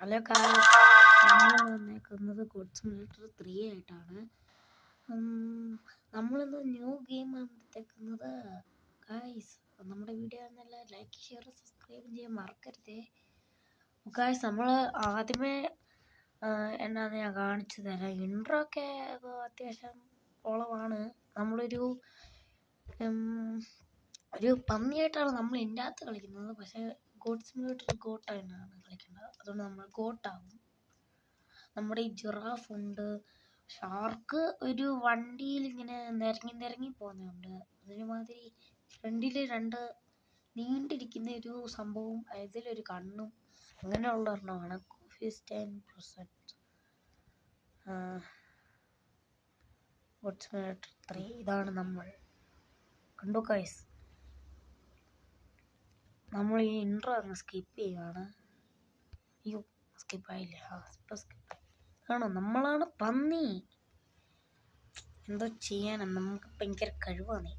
Hello guys, നമ്മൾ വന്നേക്കുന്നത് God Simulator 3 ആയിട്ടാണ്. നമ്മളിന്ന് ന്യൂ ഗെയിമാണ് എടുത്തേക്കുന്നത് ഗായ്സ്. നമ്മുടെ വീഡിയോ നല്ല ലൈക്ക് ഷെയർ സബ്സ്ക്രൈബ് ചെയ്യാൻ മറക്കരുതേ ഗായ്സ്. നമ്മൾ ആദ്യമേ എന്നാന്ന് ഞാൻ കാണിച്ചു തരാം. ഇൻട്രോ ഒക്കെ അത്യാവശ്യം ഓളമാണ്. നമ്മളൊരു പന്നിയായിട്ടാണ് നമ്മൾ എൻ്റെ അകത്ത് കളിക്കുന്നത്. പക്ഷേ ഗോഡ് സിമുലേറ്റർ ഗോട്ടായിട്ടാണ് കളിക്കുന്നത്. അതുകൊണ്ട് നമ്മൾ ഗോട്ടാവും. നമ്മുടെ ഈ ജിറാഫ് ഉണ്ട്, ഷാർക്ക് ഒരു വണ്ടിയിൽ ഇങ്ങനെ നിരങ്ങി പോകുന്നുണ്ട്. അതിനുമാതിരി ഫ്രണ്ടിൽ രണ്ട് നീണ്ടിരിക്കുന്ന ഒരു സംഭവവും അതിലൊരു കണ്ണും അങ്ങനെയുള്ള ഒരെണ്ണമാണ്. Coffee Stain present Goat Simulator 3. ഇതാണ് നമ്മൾ. കണ്ടു ഗൈസ്. നമ്മൾ ഈ ഇൻട്രോ അങ്ങ് സ്കിപ്പ് ചെയ്യുകയാണ്. അയ്യോ, സ്കിപ്പായില്ല. ആണോ, നമ്മളാണ് പന്നി. എന്തോ ചെയ്യാനാ, നമുക്ക് ഭയങ്കര കഴിവാണ്.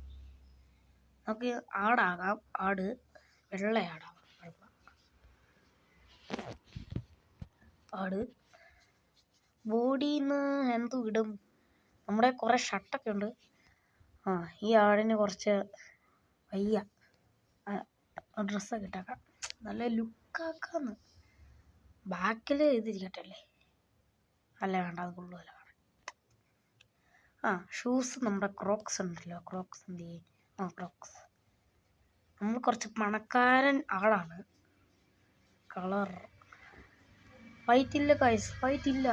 നമുക്ക് ആടാകാം. ആട് വെള്ളയാടാം. ആട് ബോഡിന്ന് എന്തു ഇടും? നമ്മുടെ കുറെ ഷർട്ടൊക്കെ ഉണ്ട്. ഈ ആടിന് കുറച്ച് വയ്യ ഡ്രസ്സൊക്കെ ഇട്ടേക്കാം. നല്ല ലുക്കാക്കാന്ന്. ബാക്കിൽ ഇതിരിക്കട്ടല്ലേ? അല്ല, വേണ്ട, അത് കൊള്ളുമല്ല. ഷൂസ് നമ്മുടെ ക്രോക്സ് ഉണ്ടല്ലോ. ക്രോക്സ് എന്ത് ചെയ്യും? ക്രോക്സ്. നമ്മൾ കുറച്ച് പണക്കാരൻ ആളാണ്. കളർ വൈറ്റ് ഇല്ല ഗൈസ്, വൈറ്റ് ഇല്ല.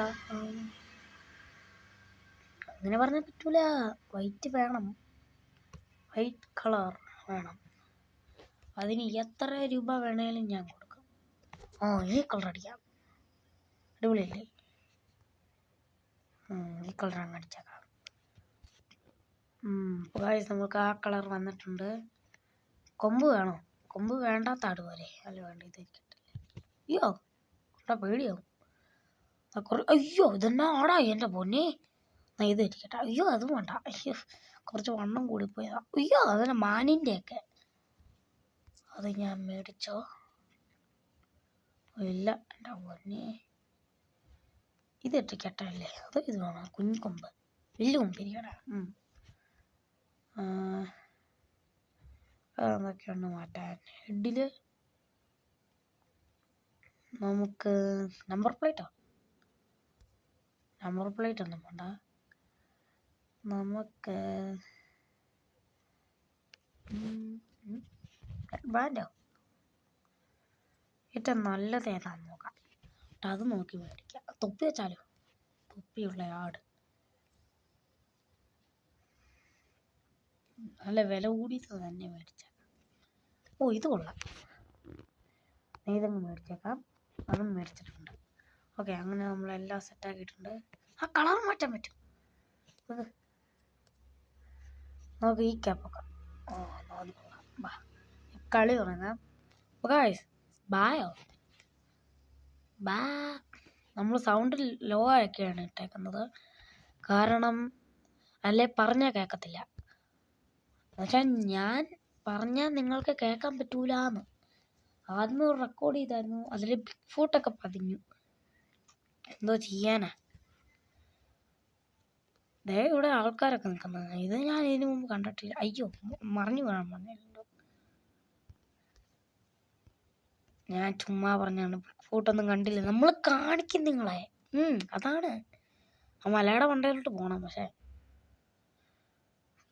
അങ്ങനെ പറഞ്ഞാൽ പറ്റൂല. വൈറ്റ് വേണം, വൈറ്റ് കളർ വേണം. അതിന് എത്ര രൂപ വേണേലും ഞാൻ കൊടുക്കും. ഈ കളർ അടിക്കാം. അടിപൊളിയല്ലേ? ഈ കളർ അങ്ങ് അടിച്ചേക്കാം. ഗൈസ്, നമുക്ക് ആ കളർ വന്നിട്ടുണ്ട്. കൊമ്പ് വേണോ? കൊമ്പ് വേണ്ടാത്ത ആട് പോലെ. അല്ല, വേണ്ട, ഇത് കിട്ടില്ല. അയ്യോ, പേടിയാവും. അയ്യോ, ഇതെന്നാ ആടാ എൻ്റെ പൊന്നെ. ഇത് ഇരിക്കട്ടെ. അയ്യോ, അതും വേണ്ട. അയ്യോ, കുറച്ച് വണ്ണം കൂടിപ്പോയതാ. അയ്യോ, അതിന് മാനിൻ്റെയൊക്കെ അത് ഞാൻ മേടിച്ചോ? ഇല്ല എൻ്റെ പൊന്നെ. ഇത് ഇട്ടിരിക്കട്ടെ അല്ലേ? അത് ഇത് വേണം. കുഞ്ഞിക്കൊമ്പ്, വലിയ കൊമ്പിരിക്കട്ടെ. അതൊക്കെയുണ്ട് മാറ്റാൻ. ഹെഡിൽ നമുക്ക് നമ്പർ പ്ലേറ്റ് ഒന്നും വേണ്ട. നമുക്ക് ബാൻഡോ ഏറ്റവും നല്ലത് ഏതാണെന്ന് നോക്കാം. അത് നോക്കി മേടിക്കാം. തൊപ്പി വെച്ചാലോ? തൊപ്പിയുള്ള ആട് നല്ല വില കൂടിയത് തന്നെ മേടിച്ചേക്കാം. ഇത് കൊള്ളാം. ഇതങ്ങ് മേടിച്ചേക്കാം. അതും മേടിച്ചിട്ടുണ്ട്. ഓക്കെ, അങ്ങനെ നമ്മളെല്ലാം സെറ്റാക്കിയിട്ടുണ്ട്. കളർ മാറ്റാൻ പറ്റും. നമുക്ക് ഈ ക്യാപ്പൊക്കെ കളി തുടങ്ങാം. ബായോ നമ്മൾ സൗണ്ട് ലോ ആക്കിയാണ് ഇട്ടേക്കുന്നത്. കാരണം അല്ലേ പറഞ്ഞാൽ കേൾക്കത്തില്ല. പക്ഷെ ഞാൻ പറഞ്ഞാൽ നിങ്ങൾക്ക് കേൾക്കാൻ പറ്റൂലെന്ന് ആദ്യമേ റെക്കോർഡ് ചെയ്തായിരുന്നു. അതിൽ ബിഗ് ഫൂട്ടൊക്കെ പതിഞ്ഞു. എന്തോ ചെയ്യാനാ. ഇവിടെ ആൾക്കാരൊക്കെ നിൽക്കുന്നത്. ഇത് ഞാൻ ഇതിനു മുമ്പ് കണ്ടിട്ടില്ല. അയ്യോ, മറിഞ്ഞു വീഴാൻ പറഞ്ഞിട്ടുണ്ടോ? ഞാൻ ചുമ്മാ പറഞ്ഞാണ്. ബിഗ് ഫൂട്ടൊന്നും കണ്ടില്ല. നമ്മൾ കാണിക്കും നിങ്ങളെ. അതാണ് ആ മലയുടെ മണ്ടയിലോട്ട് പോകണം. പക്ഷെ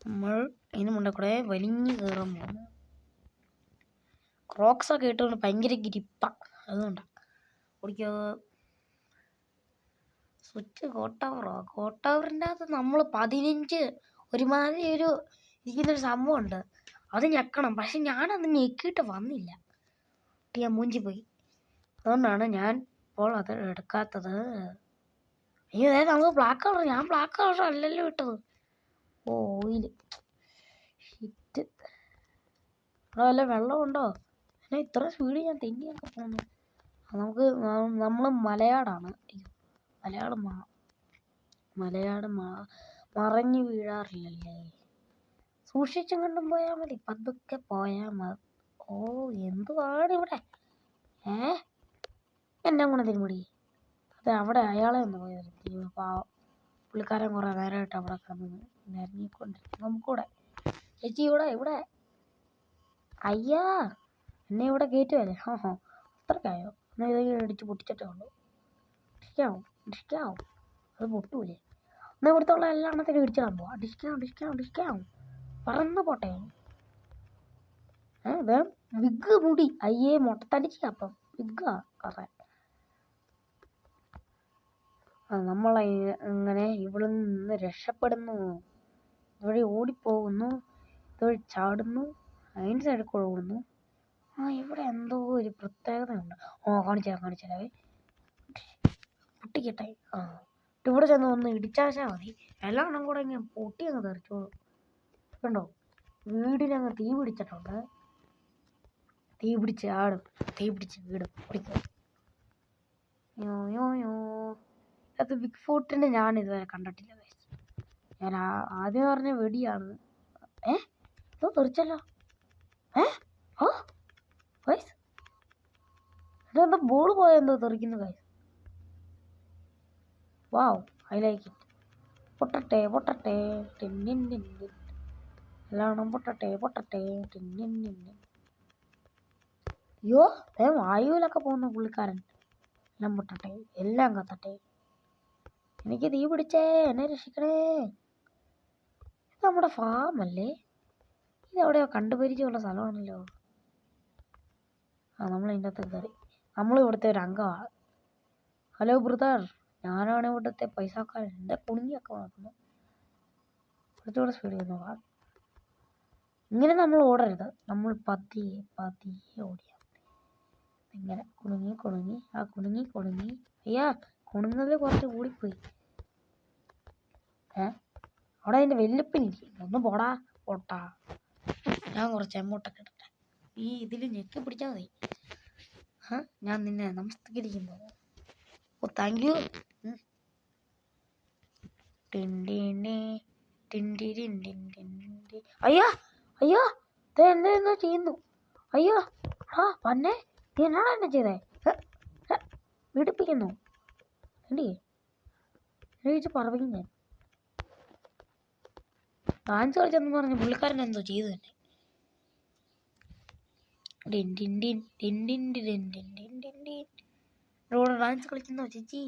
നമ്മൾ ഇതിന് മുണ്ടേ കൂടെ വലിഞ്ഞു കയറാൻ പോകുന്നു. ക്രോക്സ് ഒക്കെ ഇട്ടുകൊണ്ട് ഭയങ്കര ഗ്രിപ്പ. അതുകൊണ്ടാണ് ഓടിക്കോ. സ്വിച്ച് കോട്ടവറിൻ്റെ അകത്ത് നമ്മൾ 15 ഒരുമാതിരി ഇരിക്കുന്നൊരു സംഭവം ഉണ്ട്. അത് ഞെക്കണം. പക്ഷെ ഞാനത് ഞെക്കിയിട്ട് വന്നില്ല. ഞാൻ മൂഞ്ചി പോയി. അതുകൊണ്ടാണ് ഞാൻ ഇപ്പോൾ അത് എടുക്കാത്തത്. അയ്യോ, അതായത് നമുക്ക് ബ്ലാക്ക് കളർ. ഞാൻ ബ്ലാക്ക് കളർ അല്ലല്ലോ ഇട്ടത്. Oil shit. ഇവിടെ വല്ല വെള്ളമുണ്ടോ? പിന്നെ ഇത്ര സ്പീഡ് ഞാൻ തെന്നിയൊക്കെ പോകുന്നു. നമുക്ക് നമ്മൾ മലയാടാണ്. മലയാട് മറഞ്ഞു വീഴാറില്ലല്ലേ. സൂക്ഷിച്ചും കണ്ടും പോയാൽ മതി. പതുക്കെ പോയാൽ മതി. എന്തുവാണ് ഇവിടെ? എന്നെ കൂടെ തിരുമുടി. അതെ അവിടെ അയാളെ ഒന്ന് പോയി പാവം പുള്ളിക്കാരൻ കുറേ നേരമായിട്ട് അവിടെ കിടന്ന് നിരങ്ങിക്കൊണ്ടിരിക്കും. നമുക്കൂടെ ചേച്ചി ഇവിടെ അയ്യാ എന്നെ ഇവിടെ കയറ്റുമല്ലേ? അത്രക്കായോ? എന്നാൽ ഇതെങ്കിലും ഇടിച്ച് പൊട്ടിച്ചിട്ടേ ഉള്ളൂ. ഡിസ്കാവും അത് പൊട്ടൂലേ? എന്നാൽ ഇവിടുത്തെ എല്ലാ എണ്ണത്തിനും ഇടിച്ചിടാൻ പോവാം. ഡിസ്കാവും പറന്ന് പോട്ടെ. ഇത് വിഗ് മുടി അയ്യേ മുട്ടത്തടിച്ച് അപ്പം വിഗ്ഗാ കുറേ. നമ്മൾ ഇങ്ങനെ ഇവിടെ നിന്ന് രക്ഷപ്പെടുന്നു. ഇതുവഴി ഓടിപ്പോകുന്നു, ഇതുവഴി ചാടുന്നു, അതിൻ്റെ സൈഡിൽ കൂടെ ഓടുന്നു. ഇവിടെ എന്തോ ഒരു പ്രത്യേകതയുണ്ട്. കാണിച്ചാലേ പൊട്ടിക്കട്ടെ. ഇവിടെ ചെന്ന് ഒന്ന് ഇടിച്ചാച്ചാൽ മതി. എല്ലാം കൂടെ ഇങ്ങനെ പൊട്ടി അങ്ങ് തെറിച്ചോളൂ. കണ്ടോ, വീടിനങ്ങ് തീ പിടിച്ചിട്ടുണ്ട്. തീ പിടിച്ച് ആടും, തീ പിടിച്ച് വീടും പിടിക്കും. അത് ബിഗ് ഫുട്ടിനെ ഞാൻ ഇതുവരെ കണ്ടിട്ടില്ല. ഞാൻ ആദ്യം പറഞ്ഞ വെടിയാണ്. ഇതോ തെറിച്ചല്ലോ. എന്താ ബോൾ പോയെന്തോ തെറിക്കുന്നു guys. Wow, I like it. പൊട്ടട്ടെ എല്ലാം പൊട്ടട്ടെ. അയ്യോ വായുവിലൊക്കെ പോകുന്ന പുള്ളിക്കാരൻ. എല്ലാം പൊട്ടട്ടെ, എല്ലാം കത്തട്ടെ. എനിക്ക് തീ പിടിച്ചേ, എന്നെ രക്ഷിക്കണേ. ഇത് നമ്മുടെ ഫാം അല്ലേ? ഇതെവിടെയോ കണ്ടുപരിചയമുള്ള സ്ഥലമാണല്ലോ. നമ്മൾ ഇതിൻ്റെ അകത്ത് കയറി. നമ്മൾ ഇവിടുത്തെ ഒരു അംഗമാണ്. ഹലോ ബ്രദർ, ഞാനാണ് ഇവിടുത്തെ പൈസക്കാരൻ. എൻ്റെ കുടുങ്ങിയൊക്കെ നോക്കുന്നു. കുറച്ചുകൂടെ സ്പീഡ് ചെയ്യുന്നു. ഇങ്ങനെ നമ്മൾ ഓടരുത്. നമ്മൾ പതിയെ ഓടിയാൽ ഇങ്ങനെ കുണുങ്ങി. അയ്യാ കുണുങ്ങല് കുറച്ച് കൂടിപ്പോയി. അവിടെ അതിൻ്റെ വെല്ലുപ്പിനിരിക്കും. ഒന്ന് പോട്ടാ. ഞാൻ കുറച്ച് എമ്മോട്ടൊക്കെ ഇടട്ടെ. ഈ ഇതിൽ ഞെക്കി പിടിച്ചാൽ മതി. ഞാൻ നിന്നെ നമസ്കരിക്കുന്നു. Thank you. അയ്യോ എന്നെ ചെയ്യുന്നു. അയ്യോ പന്നെ നീ എന്നാണ് എന്നെ ചെയ്തേ? പീഡിപ്പിക്കുന്നു എന്തേ? ചോദിച്ച് പറയും. ഞാൻ ഡാൻസ് കളിച്ചെന്ന് പറഞ്ഞ് പുള്ളിക്കാരൻ എന്തോ ചെയ്തു തന്നെ. ഇവിടെ ഡാൻസ് കളിക്കുന്നോ ചേച്ചി?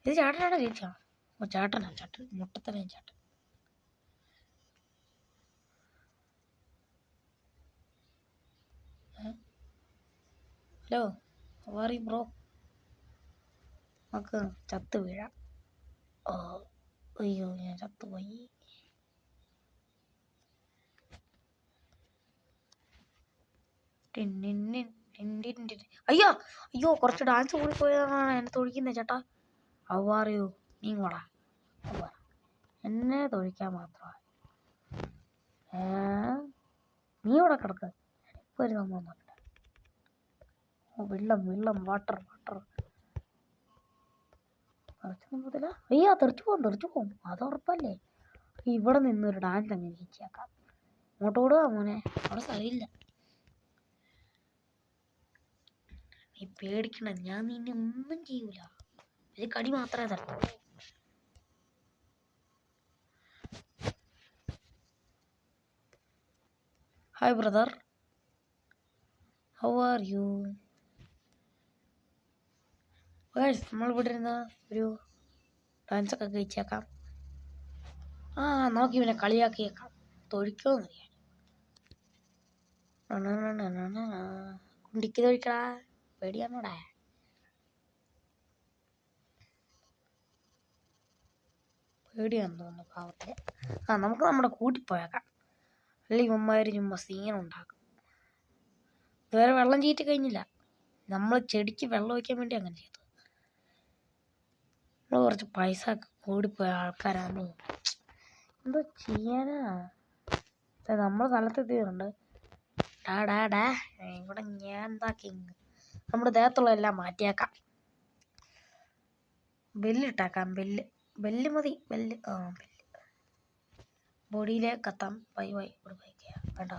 ഇത് ചേട്ടനാണോ ചേച്ചിയാണോ? ചേട്ടൻ മുട്ടത്തനെ ചേട്ടൻ. ഹലോ സോറി ബ്രോ, നമുക്ക് ചത്ത് വീഴാം. അയ്യോ ഞാൻ ചത്തുപോയി. അയ്യോ കുറച്ച് ഡാൻസ് കൂടി പോയതാണ് എന്നെ തൊഴിക്കുന്നത് ചേട്ടാ. അവറിയോ നീ കൂടാ എന്നെ തൊഴിക്കാൻ മാത്രമായി. നീ ഇവിടെ കിടക്ക്. ഇപ്പൊ ഒരു സംഭവം നോക്കട്ടെ. വെള്ളം വാട്ടർ അയ്യോ തെറിച്ചു പോകും. അത് ഉറപ്പല്ലേ. ഇവിടെ നിന്നൊരു ഡാൻസ് അങ്ങനെ ചേച്ചിയാക്കാം. ഇങ്ങോട്ട് ഓടുക മോനെ, അവിടെ സ്ഥലമില്ല. നീ പേടിക്കണ, ഞാൻ നിന്നെ ഒന്നും ചെയ്യൂല. ഒരു കടി മാത്രമേ തരത്തുള്ളൂ. Hi brother, how are you? നമ്മൾ ഇവിടെ ഇരുന്ന് ഒരു ഡാൻസൊക്കെ കഴിച്ചേക്കാം. നോക്കി പിന്നെ കളിയാക്കിയേക്കാം. തൊഴിക്കോന്നറിയാൻ കുണ്ടിക്ക് തൊഴിക്കടാ. പേടിയാണോടെ? പേടിയാന്ന് തോന്നുന്നു പാവത്തിന്. നമുക്ക് നമ്മുടെ കൂട്ടിപ്പോയേക്കാം. അല്ലെങ്കിൽ ഇവന്മാർ ചുമ്മാ സീനുണ്ടാക്കും. ഇതുവരെ വെള്ളം ചീറ്റി കഴിഞ്ഞില്ല. നമ്മൾ ചെടിക്ക് വെള്ളം ഒഴിക്കാൻ വേണ്ടി അങ്ങനെ ചെയ്തു. നമ്മൾ കുറച്ച് പൈസ കൂടിപ്പോയ ആൾക്കാരാണ്. എന്തോ ചെയ്യാനാ? നമ്മുടെ സ്ഥലത്തെത്തിയിട്ടുണ്ട്. ഡാ ഇവിടെ ഞാൻ എന്താക്കി നമ്മുടെ ദേഹത്തുള്ള എല്ലാം മാറ്റിയേക്കാം. ബെല്ലിട്ടേക്കാം. ബെല്ല് മതി. ബെല്ല് ബോഡിയിലേക്ക് എത്താം. ഇവിടെ വേണ്ട.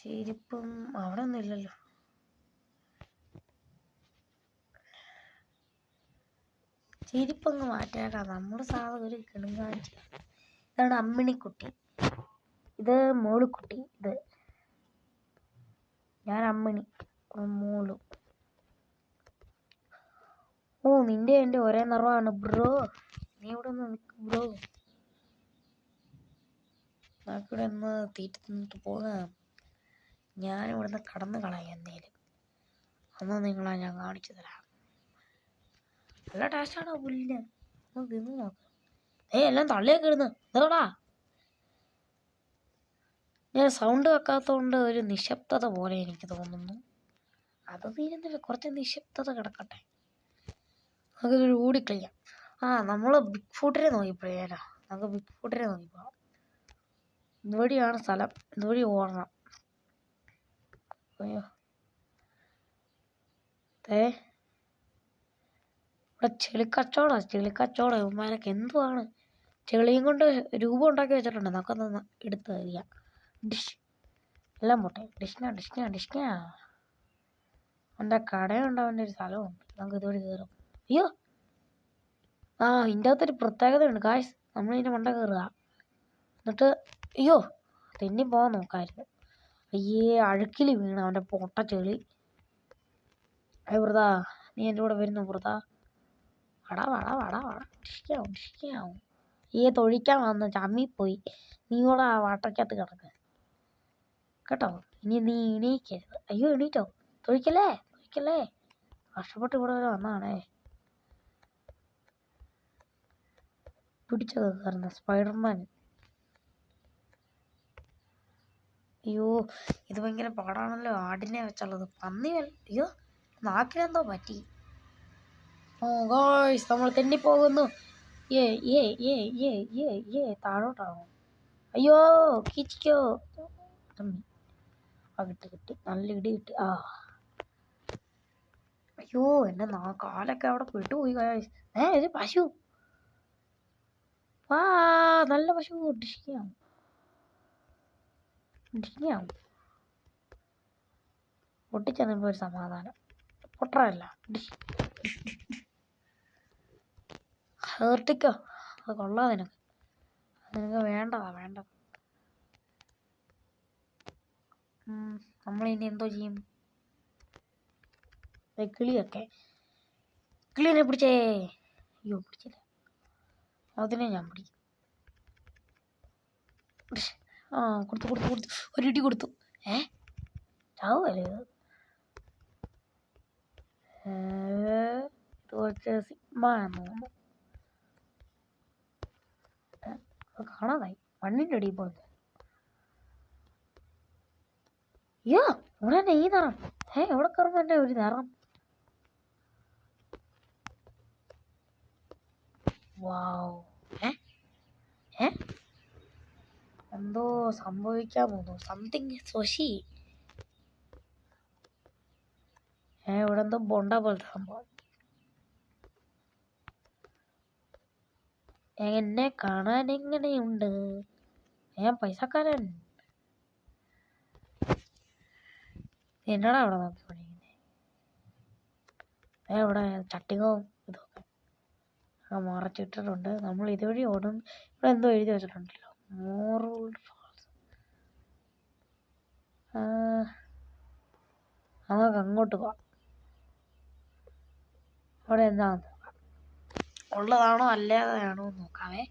ചെരുപ്പും അവിടെ ഒന്നും ഇല്ലല്ലോ. ചെരിപ്പങ്ങ് മാറ്റിയേക്കാം. നമ്മുടെ സാധനം ഒരു കിണുങ്ങാഴ്ച. ഇതാണ് അമ്മിണിക്കുട്ടി, ഇത് മോളുക്കുട്ടി, ഇത് ഞാൻ അമ്മിണി, മോളു. ഓ നിന്റെ എൻ്റെ ഒരേ നിറമാണ് ബ്രോ. നീ ഇവിടെ ഒന്ന് നിൽക്ക് ബ്രോ. നമുക്കിവിടെ ഒന്ന് തീറ്റ തിന്നിട്ട് പോകാം. ഞാനിവിടുന്ന് കടന്നു കളയാം എന്തേലും. അന്ന് നിങ്ങളെ ഞാൻ കാണിച്ചു തരാം. നല്ല ടേസ്റ്റാണോ പുല്ലിന്? ഒന്ന് തിന്ന് നോക്ക്. എല്ലാം തള്ളിയൊക്കെ ഇടുന്നു എന്താടാ? ഞാൻ സൗണ്ട് വെക്കാത്തതുകൊണ്ട് ഒരു നിശബ്ദത പോലെ എനിക്ക് തോന്നുന്നു. അത് തീരുന്നില്ല, കുറച്ച് നിശബ്ദത കിടക്കട്ടെ. നമുക്ക് ഓടിക്കളിയാം. നമ്മൾ ബിഗ് ഫുട്ടിനെ നോക്കിപ്പോയാലോ? നമുക്ക് ബിഗ് ഫുട്ടിനെ നോക്കിപ്പോവാം. ഇതുവഴിയാണ് സ്ഥലം, ഇതുവഴി ഓടണം. അയ്യോ ഇവിടെ ചെളിക്കച്ചവടം. ഇവന്മാരൊക്കെ എന്തുവാണ് ചെളിയും കൊണ്ട് രൂപം ഉണ്ടാക്കി വെച്ചിട്ടുണ്ട്. നമുക്കൊന്ന് എടുത്ത് തരിക. ഡിഷ് എല്ലാം പോട്ടെ. ഡിഷ്ന അവൻ്റെ കടയുണ്ട്, അവൻ്റെ ഒരു സ്ഥലമുണ്ട്. നമുക്ക് ഇതുവഴി കയറും. അയ്യോ ഇതിൻ്റെ അകത്തൊരു പ്രത്യേകതയുണ്ട് ഗായ്സ്. നമ്മളിതിൻ്റെ മണ്ട കയറുക, എന്നിട്ട് അയ്യോ തെന്നി പോകാൻ നോക്കായിരുന്നു. അയ്യേ അഴുക്കിൽ വീണ് അവൻ്റെ പൊട്ട ചെളി. വ്രതാ നീ എൻ്റെ കൂടെ വരുന്നു വ്രതാ? വട ഡിഷ്കാവും. തൊഴിക്കാൻ വന്ന് ചമ്മിപ്പോയി. നീ കൂടെ ആ വാട്ടയ്ക്കകത്ത് കിടക്ക് കേട്ടോ. ഇനി നീ എണീക്കരുത്. അയ്യോ എണീറ്റോ? തൊഴിക്കല്ലേ കഷ്ടപ്പെട്ട് ഇവിടെ വരെ വന്നാണേ. പിടിച്ചത് കയറുന്ന സ്പൈഡർമാൻ. അയ്യോ ഇത് ഭയങ്കര പാടാണല്ലോ ആടിനെ വെച്ചുള്ളത്. പന്നി അയ്യോ നാക്കിനെന്തോ പറ്റി. ഓ ഗോയ്സ് നമ്മൾ തെന്നിപ്പോകുന്നു. താഴോട്ടാണോ? അയ്യോ കിച്ചിക്കോ. കിട്ടി നല്ല ഇടി കിട്ടി. അയ്യോ എൻ്റെ കാലൊക്കെ അവിടെ പെട്ടുപോയി ഗോയ്സ്. ഇത് പശു. നല്ല പശു. ഡിഷ്കാവും. പൊട്ടിച്ചെന്നപ്പോ ഒരു സമാധാനം. പൊട്ടറല്ല ഹേർട്ടിക്കോ. അത് കൊള്ളാം നിനക്ക് വേണ്ടതാ. നമ്മളിനി എന്തോ ചെയ്യും? കിളിനെ പിടിച്ചേ. അയ്യോ പിടിച്ചില്ല. അതിനെ ഞാൻ പിടിക്കും. കൊടുത്തു ഒരിടി കൊടുത്തു. ചാവുമല്ലേ ഇത്? കുറച്ച് സിഗ്മ എന്ന് തോന്നുന്നു. കാണാതായി മണ്ണിൻ്റെ അടിയിൽ പോയത്. അയ്യോ ഇവിടെ തന്നെ ഈ നിറം. എവിടെ കയറുമ്പോ എൻ്റെ ഒരു നിറം. വാവ്. എന്തോ സംഭവിക്കാൻ പോകുന്നു. സംതിങ് സ്വശി. ഇവിടെ എന്തോ ബൊണ്ട പോലത്തെ സംഭവം. എന്നെ കാണാൻ എങ്ങനെയുണ്ട്? ഞാൻ പൈസക്കാരൻ. എന്നടാ അവിടെ നോക്കിക്കൊണ്ടിരിക്കുന്നത്? ഇവിടെ ചട്ടികവും ഇതൊക്കെ മറച്ചിട്ടിട്ടുണ്ട്. നമ്മൾ ഇതുവഴി ഓടും. ഇവിടെ എന്തോ എഴുതി വെച്ചിട്ടുണ്ടല്ലോ, മോറൽ ഫാൾസ്. നമുക്ക് അങ്ങോട്ട് പോവാം. അവിടെ എന്താണെന്ന് നോക്കാം. ഉള്ളതാണോ അല്ലാതെയാണോ നോക്കാവേ.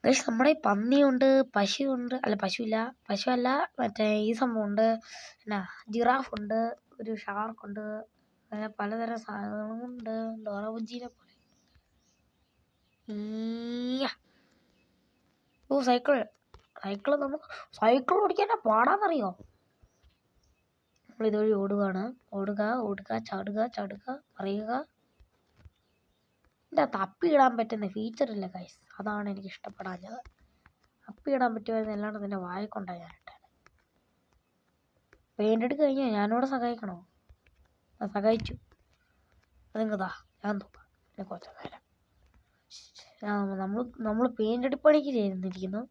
പക്ഷെ നമ്മുടെ ഈ പന്നിയുണ്ട്, പശുവുണ്ട്. അല്ല പശുവല്ല മറ്റേ ഈ സംഭവമുണ്ട്. എന്നാ ജിറാഫുണ്ട്, ഒരു ഷാർക്കുണ്ട്, അങ്ങനെ പലതരം സാധനങ്ങളുണ്ട്. ഡോറബുജ്ജിനെ പോലെ. സൈക്കിൾ ഓടിക്കാൻ പാടാന്നറിയോ? നമ്മളിതുവഴി ഓടുക ചാടുക പറയുക. എൻ്റെ തപ്പിയിടാൻ പറ്റുന്ന ഫീച്ചറില്ല ഗൈസ്, അതാണ് എനിക്ക് ഇഷ്ടപ്പെടാഞ്ഞത്. തപ്പിയിടാൻ പറ്റുമായിരുന്നു, അല്ലാണ്ട് നിന്റെ വായിക്കൊണ്ടാണ് ഞാൻ ഇട്ടത്. പെയിൻ്റ് എടുത്ത് കഴിഞ്ഞാൽ ഞാനിവിടെ സഹായിക്കണോ? സഹായിച്ചു. അതിങ്ങതാ ഞാൻ നോക്കാം. എന്നെ കുറച്ച് നേരം നമ്മൾ പെയിൻ്റ് അടിപ്പണിക്ക് ചേർന്നിരിക്കുന്നു.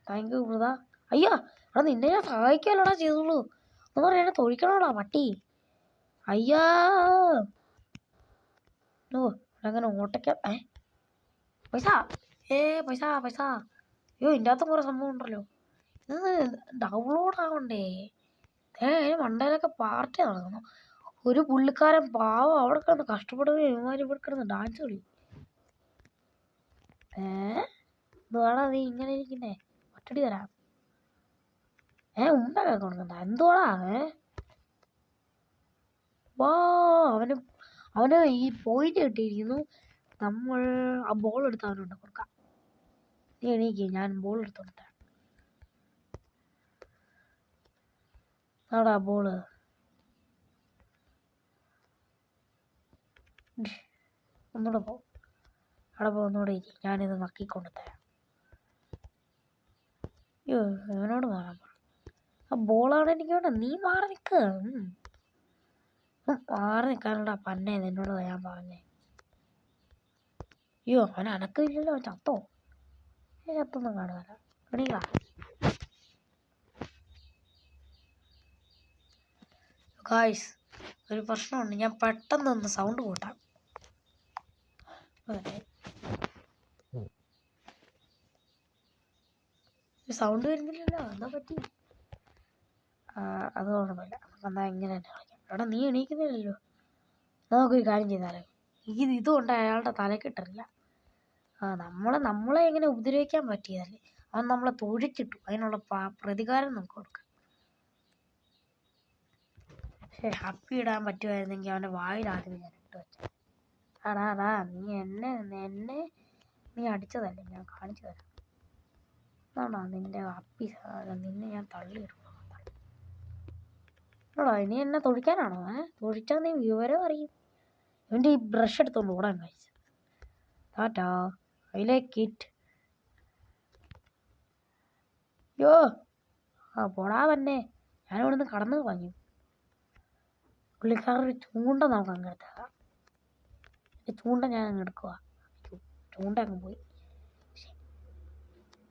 Thank you brother. അയ്യോ എടാ നിന്നെ ഞാൻ സഹായിക്കാമല്ലോടാ ചെയ്തോളൂ എന്ന് പറയാനെ തൊഴിക്കണോടാ പട്ടി. അയ്യാ ഓ അങ്ങനെ ഓട്ടയ്ക്ക പൈസ പൈസ പൈസ. അയ്യോ ഇതിൻ്റെ അകത്ത് കുറേ സംഭവം ഉണ്ടല്ലോ. ഇത് ഡൗൺലോഡ് ആവണ്ടേ? മണ്ടയിലൊക്കെ പാർട്ടി നടക്കണം. ഒരു പുള്ളിക്കാരൻ പാവം അവിടെ കിടന്ന് കഷ്ടപ്പെടുകയും ഇവന്മാർ ഇവിടെ കിടന്ന് ഡാൻസ് കളിക്കും. എന്തുവാടാ നീ ഇങ്ങനെ ഇരിക്കുന്നേ? ഒറ്റടി തരാം. ഉണ്ടൊക്കെ കൊടുക്കണ്ട എന്തുവാടാ? വാ അവന് ഈ പോയിന്റ് കിട്ടിയിരിക്കുന്നു. നമ്മൾ ആ ബോൾ എടുത്ത് അവനുണ്ട് കൊടുക്കാം. നീ എണീക്ക്, ഞാൻ ബോൾ എടുത്തോട്ടെ. ആടാ ബോള്. ഒന്നുകൂടെ പോ, അവിടെ പോ, ഒന്നുകൂടെ ഇരി. ഞാനിത് നക്കിക്കൊണ്ട് തരാം. അയ്യോ അവനോട് മാറാൻ പറ. ആ ബോളാണ് എനിക്ക് വേണ്ട. നീ മാറി നിൽക്ക്. മാറി നിൽക്കാനുള്ള പന്നെ നിന്നോട് ഞാൻ പറഞ്ഞേ. അയ്യോ അവൻ അനക്കില്ലല്ലോ. ചത്തോ? ചത്തൊന്നും കാണുകയല്ല. എണീക്കാ. ഗായ്സ് ഒരു പ്രശ്നമുണ്ട്. ഞാൻ പെട്ടെന്നൊന്ന് സൗണ്ട് കൂട്ടാം. സൗണ്ട് വരുന്നില്ലല്ലോ, എന്താ പറ്റി? അത് കുഴപ്പമില്ല. നമുക്കെന്താ ഇങ്ങനെ തന്നെ കളിക്കാം. എടാ നീ എണീക്കുന്നില്ലല്ലോ. നമുക്കൊരു കാര്യം ചെയ്താലോ? ഇതുകൊണ്ട് അയാളുടെ തലക്കിട്ടില്ല. നമ്മളെ എങ്ങനെ ഉപദ്രവിക്കാൻ പറ്റിയതല്ലേ? അവൻ നമ്മളെ തൊഴിച്ചിട്ടു. അതിനുള്ള പ്രതികാരം നമുക്ക് കൊടുക്കാം. പക്ഷേ ഹാപ്പി ഇടാൻ പറ്റുമായിരുന്നെങ്കിൽ അവൻ്റെ വായിൽ ആദ്യം ഞാൻ ഇട്ട് വെച്ചത്. അടാ നീ എന്നെ നീ അടിച്ചതല്ലേ? ഞാൻ കാണിച്ചു തരാം. അതാണോ നിന്റെ ഹാപ്പി സാധനം? നിന്നെ ഞാൻ തള്ളിയിടും. എടാ ഇനി എന്നെ തൊഴിക്കാനാണോ? തൊഴിച്ചാൽ നീ വിവരം അറിയും. ഇവൻ്റെ ഈ ബ്രഷ് എടുത്തോണ്ട് ഓടാൻ കഴിച്ചു. Tata, I like it. യോ പോടാ വന്നെ. ഞാനിവിടെ നിന്ന് കടന്നു കളഞ്ഞു. പുള്ളിക്കാരൊരു ചൂണ്ട നമുക്ക് അങ്ങ് എടുത്തേക്കാം. ചൂണ്ട ഞാൻ അങ്ങ് എടുക്കുക. ചൂണ്ട അങ്ങ് പോയി.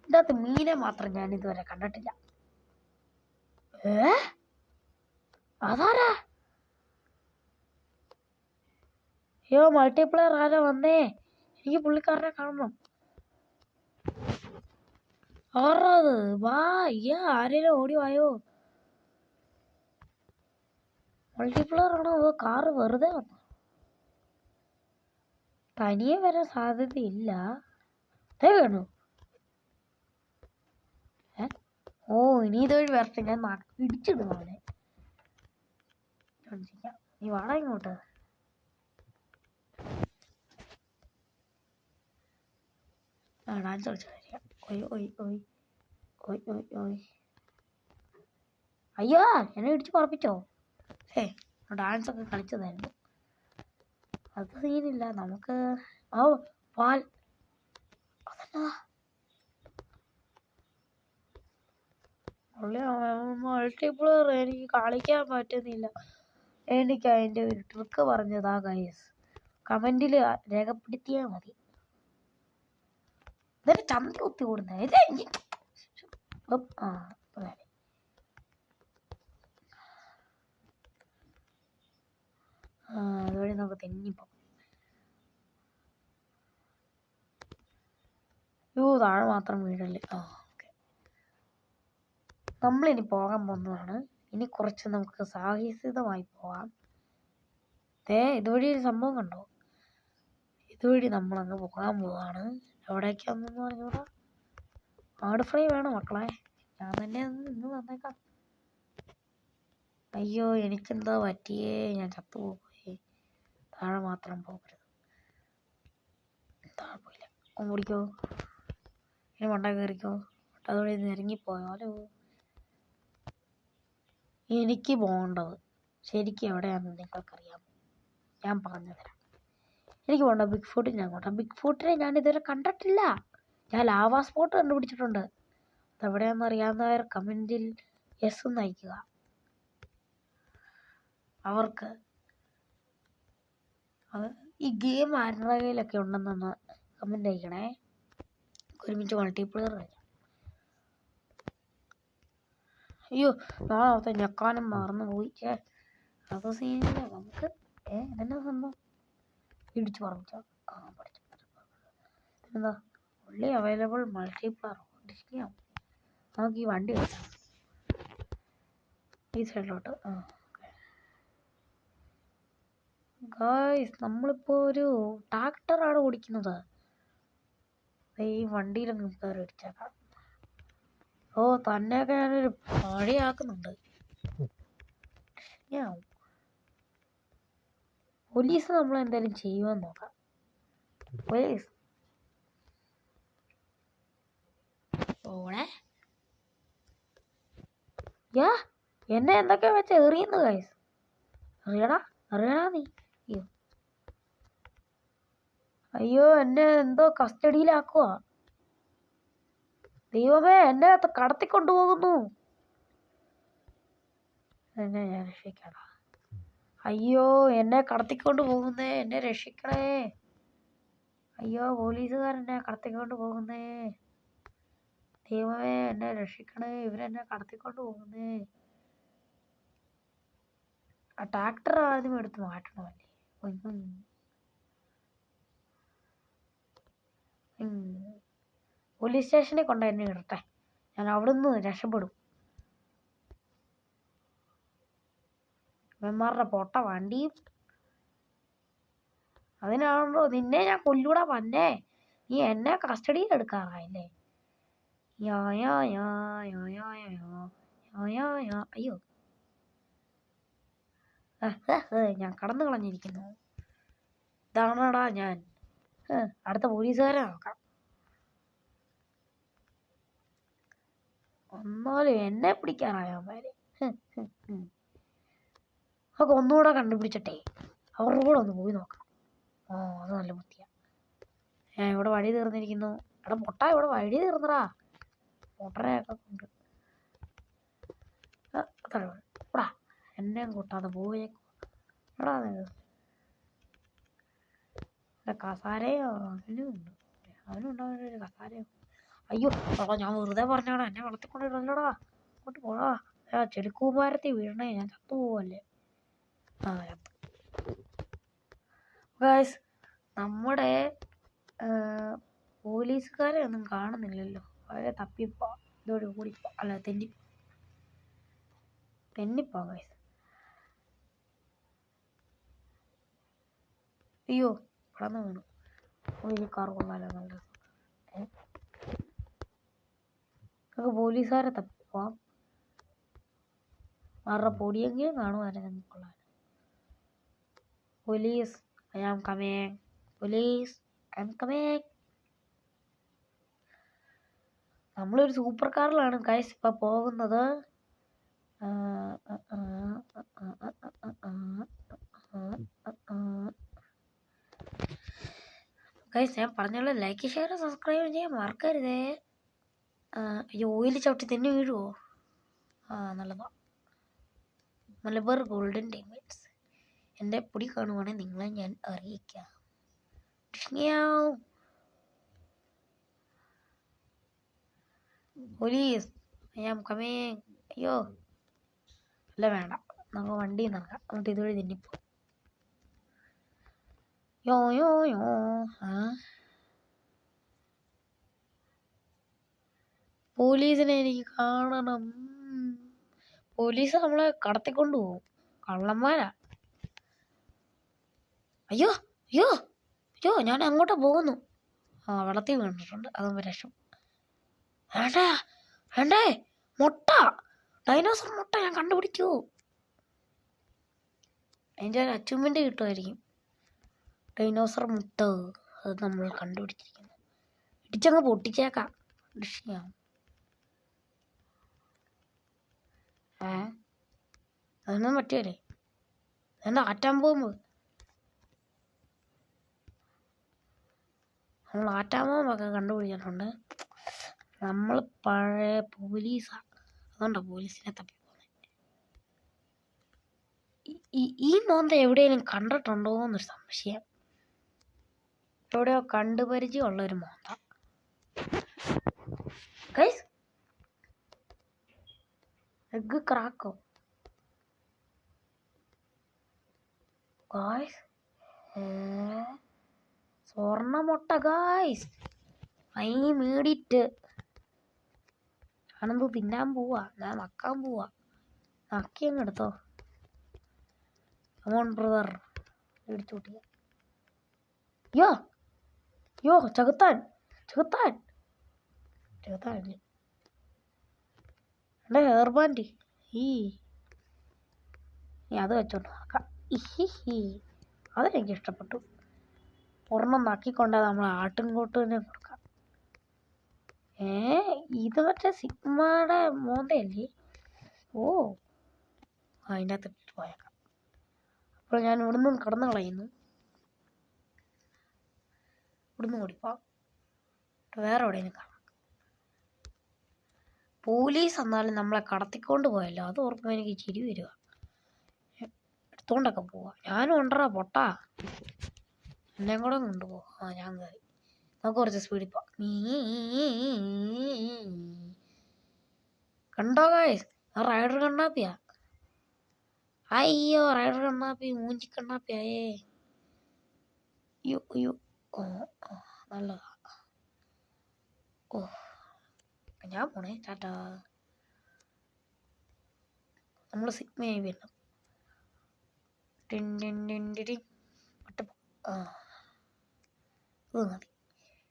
ഇതിനകത്ത് മീനെ മാത്രം ഞാൻ ഇതുവരെ കണ്ടിട്ടില്ല. അതാരാ? അയ്യോ മൾട്ടിപ്ലെയർ ആരാ വന്നേ? എനിക്ക് പുള്ളിക്കാരനെ കാണണം. ആറാത് വാ. അയ്യാ ആരെങ്കിലും ഓടി വായോ. മൾട്ടിപ്ലെയർ ആണോ അതോ കാറ് വെറുതെ വന്നു? തനിയെ വരാൻ സാധ്യതയില്ല. വേണു ഇനി ഇതുവഴി വരട്ടെ. ഞാൻ ഇടിച്ചിടും അവനെ. നീ വാടാ ഇങ്ങോട്ട്. ഡാൻസ് കളിച്ചാൽ അയ്യോ എന്നെ ഇടിച്ച് പറപ്പിച്ചോ? ഡാൻസ് ഒക്കെ കളിച്ചതായിരുന്നു. അത് സീനില്ല. നമുക്ക് പാൽ മൾട്ടിപ്ലെയർ എനിക്ക് കളിക്കാൻ പറ്റുന്നില്ല. എനിക്ക് അതിൻ്റെ ഒരു ട്രിക്ക് പറഞ്ഞതാ ഗൈസ്. കമൻറ്റിൽ രേഖപ്പെടുത്തിയാൽ മതി. ഇതൊരു ചന്ത കുത്തി കൂടുന്നത്. അതുവഴി നമുക്ക് തെന്നിപ്പോ. താഴെ മാത്രം വീഴല്ലേ. ഓക്കെ. നമ്മളിനി പോകാൻ പോകുന്നതാണ്. ഇനി കുറച്ച് നമുക്ക് സാഹസികമായി പോകാം. ഇതുവഴി ഒരു സംഭവം കണ്ടോ? ഇതുവഴി നമ്മളങ്ങ് പോകാൻ പോവാണ്. എവിടേക്കാണെന്ന് പറഞ്ഞൂടാ. ആട് ഫ്രൈ വേണം മക്കളെ. ഞാൻ തന്നെ ഇന്ന് വന്നേക്കാം. അയ്യോ എനിക്കെന്താ പറ്റിയേ? ഞാൻ ചത്തുപോയി. താഴെ മാത്രം പോകരുത്. താഴെ പോയില്ല. ഓടിക്കോ. ഇനി മണ്ട കയറിക്കോ. അതുവഴി ഇറങ്ങിപ്പോയാലോ. എനിക്ക് പോകേണ്ടത് ശരിക്കും എവിടെയാണെന്ന് നിങ്ങൾക്കറിയാമോ? ഞാൻ പറഞ്ഞു തരാം. എനിക്ക് പോകണ്ട ബിഗ് ഫുട്ടിൽ. ഞാൻ കൊണ്ട ബിഗ് ഫുട്ടിനെ ഞാൻ ഇതുവരെ കണ്ടിട്ടില്ല. ഞാൻ ലാവാ സ്പോട്ട് കണ്ടുപിടിച്ചിട്ടുണ്ട്. അതെവിടെയാണെന്ന് അറിയാവുന്നവർ കമൻറ്റിൽ യെസ് എന്ന് അയക്കുക. അവർക്ക് ഈ ഗെയിം ആരുടെ കയ്യിലൊക്കെ ഉണ്ടെന്നൊന്ന് കമൻറ്റ് അയക്കണേ. ഒരുമിച്ച് മൾട്ടിപ്ലെയർ കളിക്കാം. അയ്യോ ഞാനത്തെ ഞെക്കാനും മറന്നു പോയി. അത് സീനില്ല നമുക്ക്. ഇതെന്നാ സംഭവം? ഇടിച്ചു പറഞ്ഞോ. പഠിച്ചു എന്താ ഉള്ളി അവൈലബിൾ മൾട്ടിപ്ലർ ഡിസ്കിയാവും. നമുക്ക് ഈ വണ്ടി വെച്ചാൽ ഈ സൈഡിലോട്ട്. ഗായ്സ് നമ്മളിപ്പോൾ ഒരു ട്രാക്ടറാണ് ഓടിക്കുന്നത്. ഈ വണ്ടിയിലൊന്നും കയറി അടിച്ചേക്കാം. തന്നെയൊക്കെ ഞാനൊരു പഴയാക്കുന്നുണ്ട്. പോലീസ് നമ്മളെന്തായാലും ചെയ്യുമെന്ന് നോക്കാം. പോലീസ് ഓടെ എന്നെ എന്തൊക്കെയാ വെച്ച് എറിയുന്നു ഗൈസ്. അറിയടാ നീ. അയ്യോ എന്നെ എന്തോ കസ്റ്റഡിയിലാക്കുക. ദൈവമേ എന്നെ കടത്തിക്കൊണ്ടുപോകുന്നു. എന്നെ ഞാൻ രക്ഷിക്കടാ. അയ്യോ എന്നെ കടത്തിക്കൊണ്ട് പോകുന്നേ, എന്നെ രക്ഷിക്കണേ. അയ്യോ പോലീസുകാരെന്നെ കടത്തിക്കൊണ്ട് പോകുന്നേ. ദൈവമേ എന്നെ രക്ഷിക്കണേ, ഇവരെന്നെ കടത്തിക്കൊണ്ട് പോകുന്നേ. ആ ട്രാക്ടർ ആദ്യം എടുത്ത് മാറ്റണമല്ലേ. പോലീസ് സ്റ്റേഷനിൽ കൊണ്ട് എന്നെ ഇടട്ടെ, ഞാൻ അവിടുന്ന് രക്ഷപ്പെടും. ഇവന്മാരുടെ പൊട്ട വണ്ടിയും. അതിനാണല്ലോ നിന്നെ ഞാൻ കൊല്ലൂടാ വന്നേ. നീ എന്നെ കസ്റ്റഡിയിൽ എടുക്കാറായില്ലേ. അയ്യോ ഞാൻ കടന്നു കളഞ്ഞിരിക്കുന്നു. ഇതാണോടാ ഞാൻ. അടുത്ത പോലീസുകാരെ നോക്കാം. എന്നാലും എന്നെ പിടിക്കാറായവന്മാര്. നമുക്ക് ഒന്നുകൂടെ കണ്ടുപിടിച്ചിട്ടെ അവരുടെ കൂടെ ഒന്ന് പോയി നോക്കാം. അത് നല്ല ബുദ്ധിയാ. ഇവിടെ വഴി തീർന്നിരിക്കുന്നു. എടാ പൊട്ട ഇവിടെ വഴി തീർന്നടാ. പൊട്ടനെയൊക്കെ കൊണ്ട് എടാ എന്നെ കൂട്ടാതെ പോയേക്കോടാ. കസാരയോ അവനുണ്ട്. അവനുണ്ടാവുന്നൊരു കസാരയോ. അയ്യോ ഞാൻ വെറുതെ പറഞ്ഞോടാ, എന്നെ വളർത്തിക്കൊണ്ടിരുന്നല്ലോടാ. അങ്ങോട്ട് പോടാ. ചെടുക്കൂമാരത്തിൽ വീഴണേ, ഞാൻ ചത്തുപോവല്ലേ. ഗൈസ് നമ്മുടെ പോലീസുകാരെ ഒന്നും കാണുന്നില്ലല്ലോ. അവരെ തപ്പിപ്പോ ഇതോട് കൂടിപ്പോ അല്ല തെന്നിപ്പോ ഗൈസ്. അയ്യോ കടന്നു വീണു. ഈ കാർ കൊള്ളാലോ, നല്ല നമുക്ക് പോലീസുകാരെ തപ്പിപ്പോവാം. അവരുടെ പൊടിയെങ്കിലും കാണുമായിരുന്നു കൊള്ളാൻ. Police I am coming. Police I am coming. നമ്മളൊരു സൂപ്പർ കാറിലാണ് ഗൈസ് ഇപ്പം പോകുന്നത്. ഗൈസ് ഞാൻ പറഞ്ഞോളൂ, ലൈക്ക് ഷെയർ സബ്സ്ക്രൈബ് ചെയ്യാൻ മറക്കരുതേ. ഈ ഓയിൽ ചവിട്ടി തന്നെ വീഴുവോ? നല്ലതാ. Malabar golden diamonds. എൻ്റെ പൊടി കാണുവാണെങ്കിൽ നിങ്ങളെ ഞാൻ അറിയിക്കാം. Police I am coming. അയ്യോ അല്ല വേണ്ട, നമുക്ക് വണ്ടി നടക്കാം. എന്നിട്ട് ഇതുവഴി തിന്നിപ്പോ. പോലീസിനെ എനിക്ക് കാണണം. പോലീസ് നമ്മളെ കടത്തിക്കൊണ്ടു പോകും. കള്ളന്മാരാ. അയ്യോ അയ്യോ അയ്യോ ഞാൻ അങ്ങോട്ട് പോകുന്നു. വെള്ളത്തിൽ വീണിട്ടുണ്ട്. അതൊന്നും രക്ഷ. വേണ്ടേ മുട്ട, ഡൈനോസർ മുട്ട ഞാൻ കണ്ടുപിടിച്ചു. അതിൻ്റെ ഒരു അച്ചീവ്മെന്റ് കിട്ടുമായിരിക്കും. ഡൈനോസർ മുട്ട അത് നമ്മൾ കണ്ടുപിടിച്ചിരിക്കുന്നു. ഇടിച്ചങ്ങ് പൊട്ടിച്ചേക്കാം. അതൊന്നും പറ്റിയല്ലേ. എന്താ ആറ്റാൻ പോകുമ്പോൾ നമ്മൾ ആറ്റാൻ പോകുമ്പൊക്കെ കണ്ടുപിടിച്ചിട്ടുണ്ട്. നമ്മൾ പഴയ പോലീസാണ്, അതുകൊണ്ടാണ് പോലീസിനെ തപ്പി പോകുന്നത്. ഈ മോന്ത എവിടെയെങ്കിലും കണ്ടിട്ടുണ്ടോ എന്നൊരു സംശയം. എവിടെയോ കണ്ടുപരിചയമുള്ളൊരു മോന്ത. ഗൈസ് എഗ്ഗ് ക്രാക്കോ ഗായ്സ്? സ്വർണ്ണ മുട്ട ഗായ്സ്, ഐ മേടിട്ട് ഞാനെന്തോ തിന്നാൻ പോവാ, ഞാൻ നക്കാൻ പോവാ. നക്കി അങ്ങ് എടുത്തോ. കമോൺ ബ്രദർ, മേടിച്ചു കൂട്ടിയ. യോ യോ ചകുത്താൻ ചകുത്താൻ ചകുത്താൻ എൻ്റെ ഹെയർ ബാൻഡ് ഈ അത് വെച്ചോണ്ട് നോക്കാം. അതെനിക്ക് ഇഷ്ടപ്പെട്ടു. ഒരെണ്ണം നക്കിക്കൊണ്ടാ നമ്മൾ ആട്ടിൻകൂട്ടിനെ കൊടുക്കാം. ഇത് മറ്റേ സിഗ്മയുടെ മോന്തയല്ലേ? ഓ അതിൻ്റെ അകത്ത് ഇട്ടിട്ട് പോയേക്കാം. അപ്പോൾ ഞാൻ ഇവിടുന്ന് കടന്നു കളയുന്നു. ഇവിടുന്ന് ഓടിപ്പോ, വേറെ എവിടെയെങ്കിലും കാണാം. പോലീസ് എന്നാലും നമ്മളെ കടത്തിക്കൊണ്ട് പോയല്ലോ, അത് ഓർക്കുമ്പോൾ എനിക്ക് ചിരി വരിക. എടുത്തോണ്ടൊക്കെ പോവാ. ഞാനും ഉണ്ടറാ പൊട്ടാ, എന്നെ കൂടെ കൊണ്ടുപോവാ. ഞാൻ കയറി. നമുക്ക് കുറച്ച് സ്പീഡിൽ പോവാം. കണ്ടോ ഗായ്സ്, റൈഡർ കണ്ണാപ്പിയാ. അയ്യോ റൈഡർ കണ്ണാപ്പി, മൂഞ്ചി കണ്ണാപ്പിയായേ. യോ യോ ഓ നല്ലതാ. ഓ ഞാൻ പോണേ, ടാറ്റാ. നമ്മൾ സിഗ്മയായി വരണം. അത് മതി.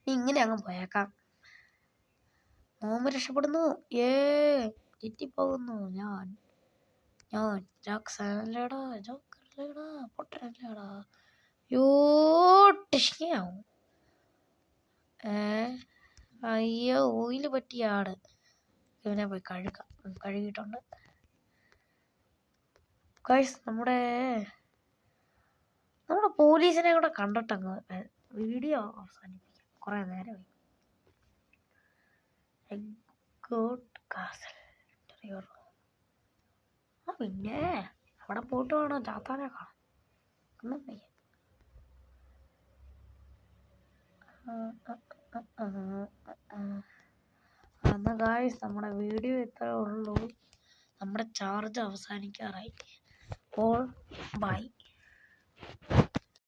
ഇങ്ങനെ അങ്ങ് പോയേക്കാം. മോമ രക്ഷപ്പെടുന്നു. തെറ്റിപ്പോകുന്നു. ഞാൻ ജാക്സനല്ലേടാ, ജോക്കറല്ലേടാ, പൊട്ടനല്ലേടാ. ടിഷ്യാവും. അയ്യോ ഓയില് പറ്റിയ ആട്. ഇവനെ പോയി കഴുകാം. കഴുകിയിട്ടുണ്ട് ഗൈസ്. നമ്മുടെ പോലീസിനെ കൂടെ കണ്ടിട്ടങ്ങ് വീഡിയോ അവസാനിപ്പിക്കാം. കുറേ നേരമായി. കാസൽ പിന്നെ അവിടെ പോയിട്ട് വേണം ചാത്താനെ കാണാൻ. ഒന്നും വയ്യ. അന്ന് ഗായ്സ് നമ്മുടെ വീഡിയോ ഇത്രേ ഉള്ളൂ. നമ്മുടെ ചാർജ് അവസാനിക്കാറായി. അപ്പോൾ ബൈ.